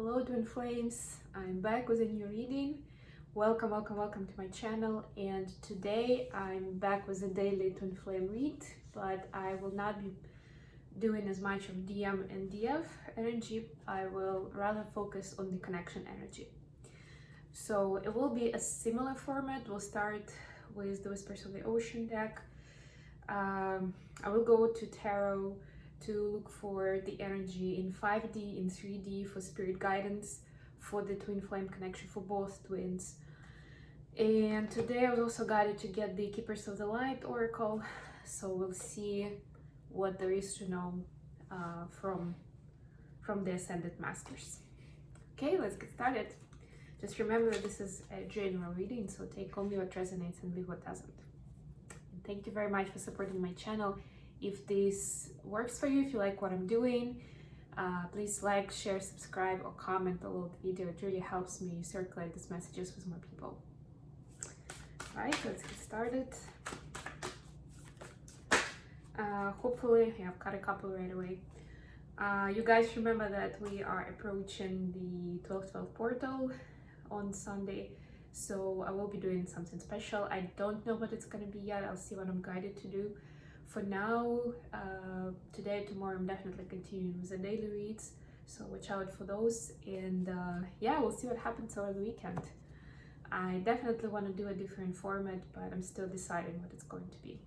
Hello twin flames, I'm back with a new reading. Welcome to my channel, and today I'm back with a daily twin flame read, but I will not be doing as much of DM and DF energy. I will rather focus on the connection energy. So it will be a similar format. We'll start with the Whispers of the Ocean deck. I will go to tarot to look for the energy in 5D, in 3D for spirit guidance for the twin flame connection for both twins. And today I was also guided to get the Keepers of the Light oracle, so we'll see what there is to know from the Ascended Masters. Okay, let's get started. Just remember that this is a general reading, so take only what resonates and leave what doesn't. And thank you very much for supporting my channel. If this works for you, if you like what I'm doing, please like, share, subscribe, or comment below the video. It really helps me circulate these messages with more people. Alright, let's get started. Hopefully, yeah, I've got a couple right away. You guys remember that we are approaching the 12/12 portal on Sunday, so I will be doing something special. I don't know what it's going to be yet. I'll see what I'm guided to do. For now, today, tomorrow, I'm definitely continuing with the daily reads, so watch out for those. And yeah, we'll see what happens over the weekend. I definitely want to do a different format, but I'm still deciding what it's going to be.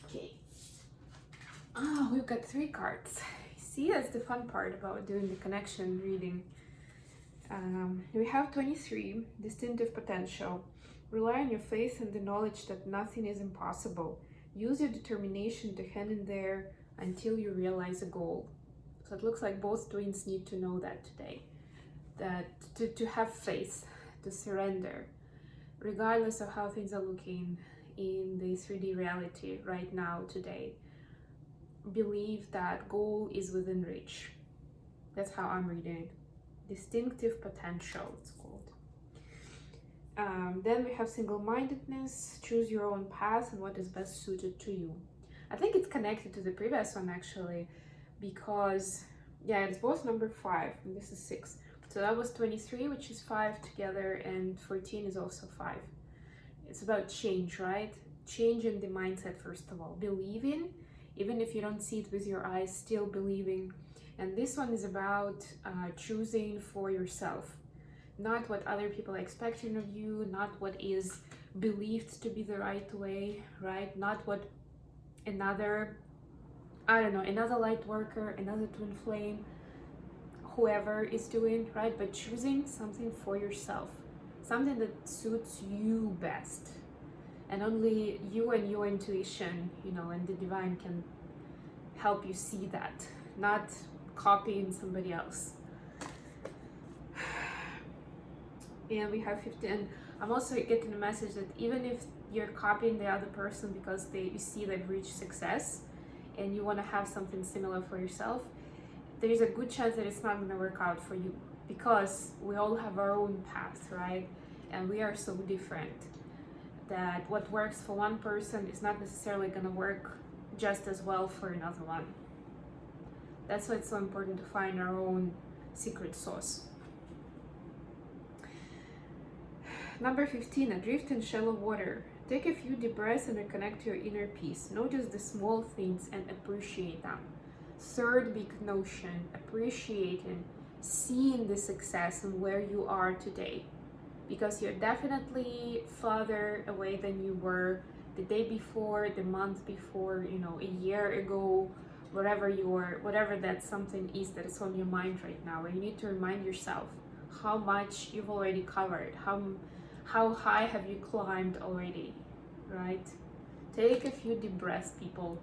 Okay. Oh, we've got 3 cards. See, that's the fun part about doing the connection reading. We have 23, distinctive potential. Rely on your faith and the knowledge that nothing is impossible. Use your determination to hang in there until you realize a goal. So it looks like both twins need to know that today. That to have faith, to surrender, regardless of how things are looking in the 3D reality right now, today. Believe that goal is within reach. That's how I'm reading it. Distinctive potential, it's called. Then we have single-mindedness, choose your own path and what is best suited to you. I think it's connected to the previous one actually, because yeah, it's both number 5 and this is 6. So that was 23, which is 5 together, and 14 is also 5. It's about change, right? Change in the mindset, first of all. Believing, even if you don't see it with your eyes, still believing. And this one is about choosing for yourself. Not what other people are expecting of you, not what is believed to be the right way, right? Not what another, I don't know, another light worker, another twin flame, whoever is doing, right? But choosing something for yourself, something that suits you best. And only you and your intuition, you know, and the divine can help you see that, not copying somebody else. And we have 15, and I'm also getting a message that even if you're copying the other person because you see they've reached success and you want to have something similar for yourself, there's a good chance that it's not going to work out for you, because we all have our own path, right? And we are so different that what works for one person is not necessarily going to work just as well for another one. That's why it's so important to find our own secret sauce. Number 15, adrift in shallow water. Take a few deep breaths and reconnect to your inner peace. Notice the small things and appreciate them. Third big notion, appreciating, seeing the success and where you are today. Because you're definitely farther away than you were the day before, the month before, you know, a year ago, wherever you were, whatever that something is that is on your mind right now. And you need to remind yourself how much you've already covered, how high have you climbed already, right? Take a few deep breaths, people,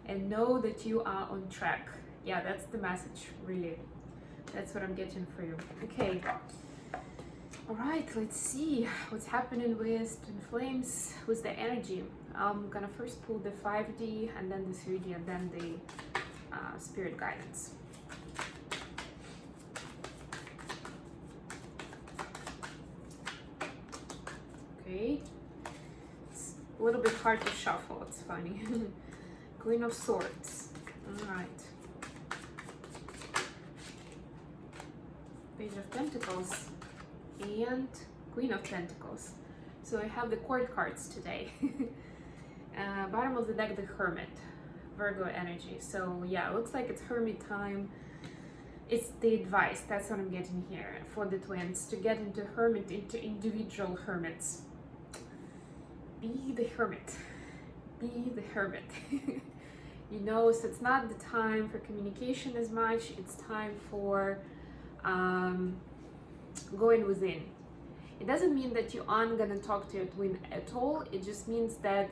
and know that you are on track. Yeah, that's the message, really. That's what I'm getting for you. Okay. All right, let's see what's happening with twin flames, with the energy. I'm gonna first pull the 5D and then the 3D and then the spirit guidance. Okay, it's a little bit hard to shuffle, it's funny. Queen of Swords. All right. Page of Pentacles, and Queen of Pentacles. So I have the court cards today. Bottom of the deck, the Hermit, Virgo energy. So yeah, looks like it's Hermit time. It's the advice, that's what I'm getting here for the twins, to get into Hermit, into individual hermits. Be the hermit. Be the hermit. You know, so it's not the time for communication as much, it's time for going within. It doesn't mean that you aren't gonna talk to your twin at all, it just means that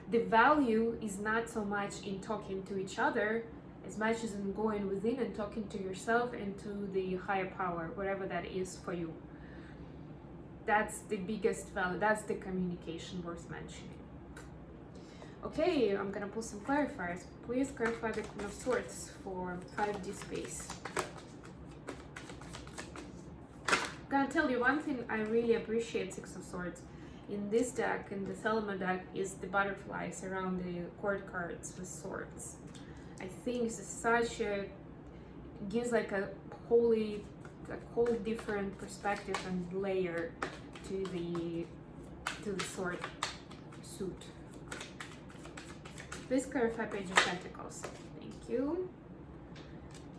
the value is not so much in talking to each other as much as in going within and talking to yourself and to the higher power, whatever that is for you. That's the biggest value, that's the communication worth mentioning. Okay, I'm gonna pull some clarifiers. Please clarify the Queen of Swords for 5D space. I'm gonna tell you one thing I really appreciate, Six of Swords. In this deck, in the Thelema deck, is the butterflies around the court cards with swords. I think it's such a, gives like a whole different perspective and layer to the sword suit. Please clarify Page of Pentacles. Thank you.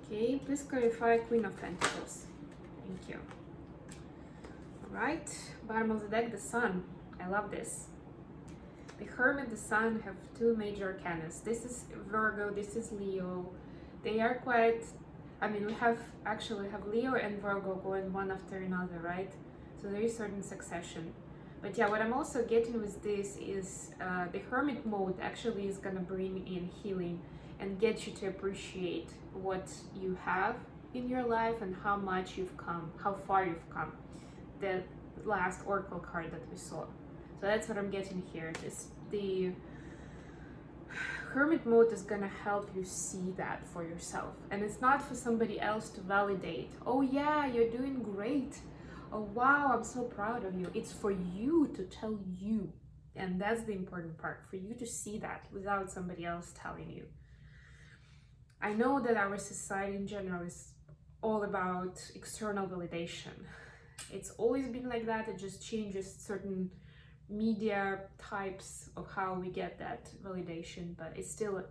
Okay, please clarify Queen of Pentacles. Thank you. Alright, bottom of the deck, the Sun. I love this. The Hermit, the Sun have two major arcana. This is Virgo, this is Leo. They are quite, I mean, we have Leo and Virgo going one after another, right? So there is certain succession. But yeah, what I'm also getting with this is the Hermit mode actually is gonna bring in healing and get you to appreciate what you have in your life and how much you've come, how far you've come. The last Oracle card that we saw. So that's what I'm getting here. The Hermit mode is gonna help you see that for yourself. And it's not for somebody else to validate. Oh yeah, you're doing great. Oh wow, I'm so proud of you. It's for you to tell you. And that's the important part, for you to see that without somebody else telling you. I know that our society in general is all about external validation. It's always been like that, it just changes certain media types of how we get that validation, but it's still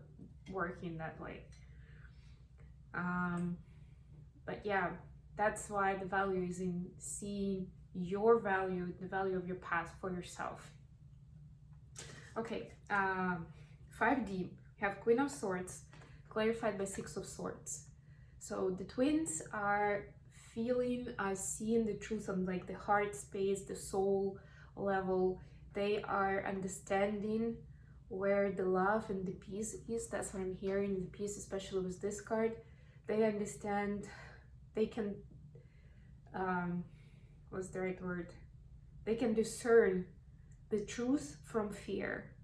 working that way. But yeah, that's why the value is in seeing your value, the value of your path for yourself. Okay, 5D, we have Queen of Swords, clarified by Six of Swords. So the twins are feeling, seeing the truth on like the heart space, the soul level. They are understanding where the love and the peace is. That's what I'm hearing, the peace, especially with this card. They understand, they can, what's the right word? They can discern the truth from fear.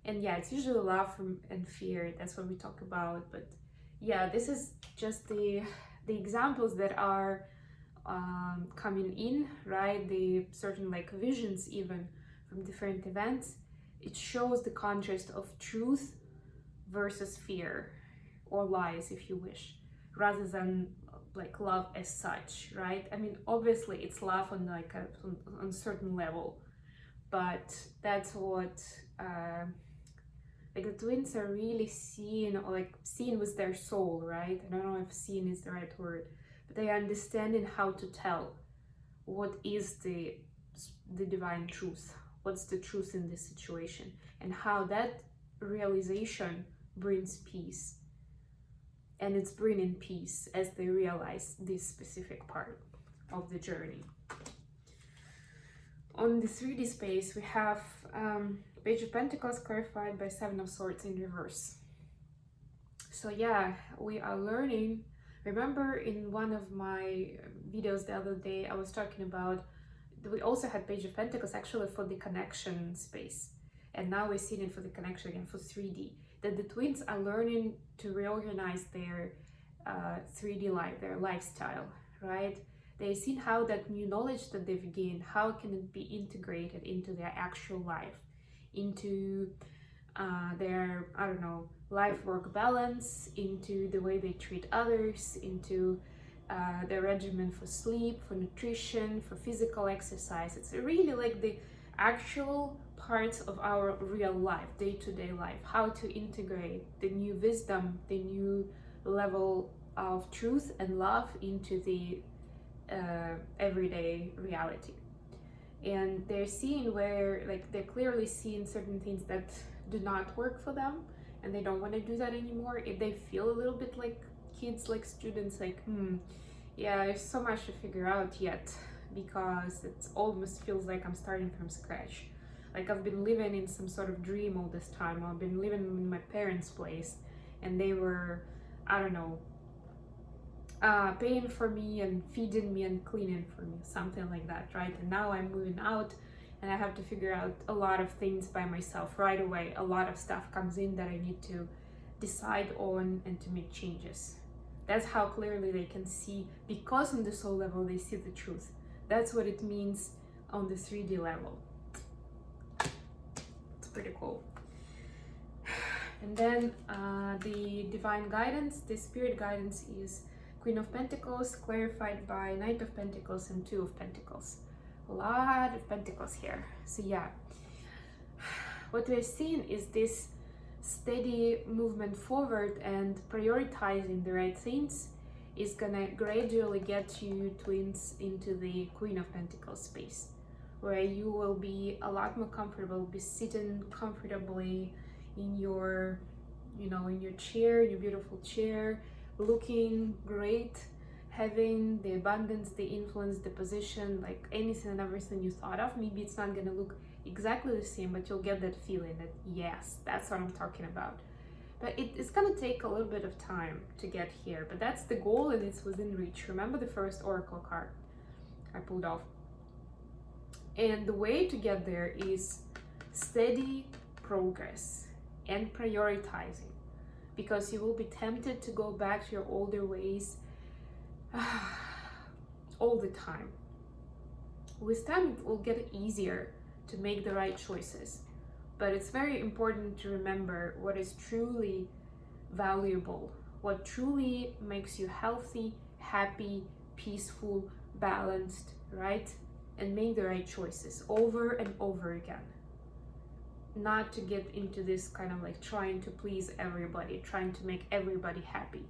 And yeah, it's usually love and fear. That's what we talk about. But yeah, this is just the examples that are coming in, right? The certain like visions even from different events. It shows the contrast of truth versus fear, or lies if you wish, rather than like love as such, right? I mean, obviously it's love on like on a certain level, but that's what like the twins are really seeing, or like seeing with their soul, right? I don't know if seeing is the right word, but they are understanding how to tell what is the divine truth, what's the truth in this situation, and how that realization brings peace. And it's bringing peace as they realize this specific part of the journey. On the 3D space, we have Page of Pentacles clarified by Seven of Swords in reverse. So yeah, we are learning. Remember in one of my videos the other day, I was talking about, we also had Page of Pentacles actually for the connection space. And now we're seeing it for the connection again for 3D. That the twins are learning to reorganize their 3D life, their lifestyle, right? They've seen how that new knowledge that they've gained, how can it be integrated into their actual life, into their, I don't know, life-work balance, into the way they treat others, into the regimen for sleep, for nutrition, for physical exercise. It's really like the actual parts of our real life, day-to-day life, how to integrate the new wisdom, the new level of truth and love into the everyday reality. And they're seeing where, like, they're clearly seeing certain things that do not work for them, and they don't want to do that anymore. If they feel a little bit like kids, like students, like, yeah, there's so much to figure out yet, because it almost feels like I'm starting from scratch. Like I've been living in some sort of dream all this time. I've been living in my parents' place, and they were, I don't know, paying for me and feeding me and cleaning for me, something like that, right? And now I'm moving out, and I have to figure out a lot of things by myself right away. A lot of stuff comes in that I need to decide on and to make changes. That's how clearly they can see, because on the soul level they see the truth. That's what it means on the 3D level. It's pretty cool. And then the divine guidance, the spirit guidance, is Queen of Pentacles clarified by Knight of Pentacles and Two of Pentacles. A lot of Pentacles here. So yeah, what we're seeing is this steady movement forward, and prioritizing the right things is gonna gradually get you, twins, into the Queen of Pentacles space, where you will be a lot more comfortable, be sitting comfortably in your, you know, in your chair, your beautiful chair, looking great, having the abundance, the influence, the position, like anything and everything you thought of. Maybe it's not gonna look exactly the same, but you'll get that feeling that, yes, that's what I'm talking about. But it's gonna take a little bit of time to get here, but that's the goal, and it's within reach. Remember the first oracle card I pulled off? And the way to get there is steady progress and prioritizing, because you will be tempted to go back to your older ways all the time. With time, it will get easier to make the right choices, but it's very important to remember what is truly valuable, what truly makes you healthy, happy, peaceful, balanced, right? And make the right choices over and over again. Not to get into this kind of like trying to please everybody, trying to make everybody happy.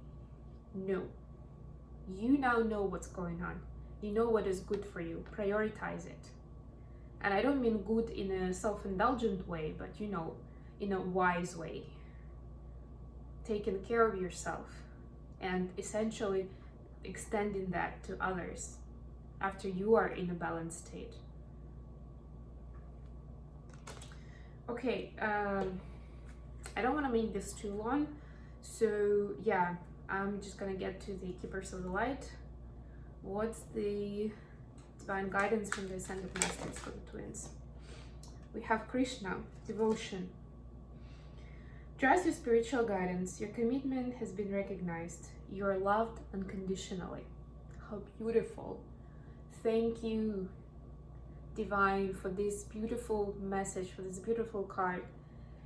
No. You now know what's going on. You know what is good for you. Prioritize it. And I don't mean good in a self-indulgent way, but you know, in a wise way. Taking care of yourself and essentially extending that to others after you are in a balanced state. Okay, I don't want to make this too long, so yeah, I'm just gonna get to the Keepers of the Light. What's the divine guidance from the Ascended Masters for the twins? We have Krishna, devotion. Trust your spiritual guidance. Your commitment has been recognized. You are loved unconditionally. How beautiful. Thank you, Divine, for this beautiful message, for this beautiful card.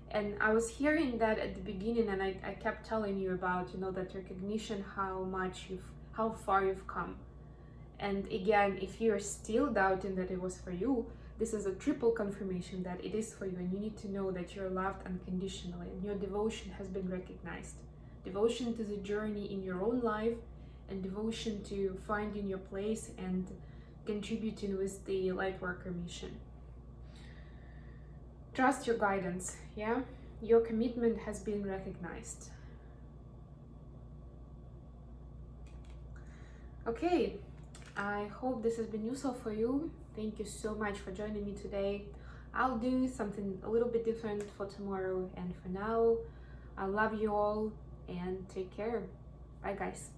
And I was hearing that at the beginning, and I kept telling you about, you know, that recognition, how far you've come. And again, if you're still doubting that it was for you, this is a triple confirmation that it is for you, and you need to know that you're loved unconditionally and your devotion has been recognized. Devotion to the journey in your own life, and devotion to finding your place and contributing with the Lightworker mission. Trust your guidance, yeah? Your commitment has been recognized. Okay, I hope this has been useful for you. Thank you so much for joining me today. I'll do something a little bit different for tomorrow, and for now, I love you all and take care. Bye guys.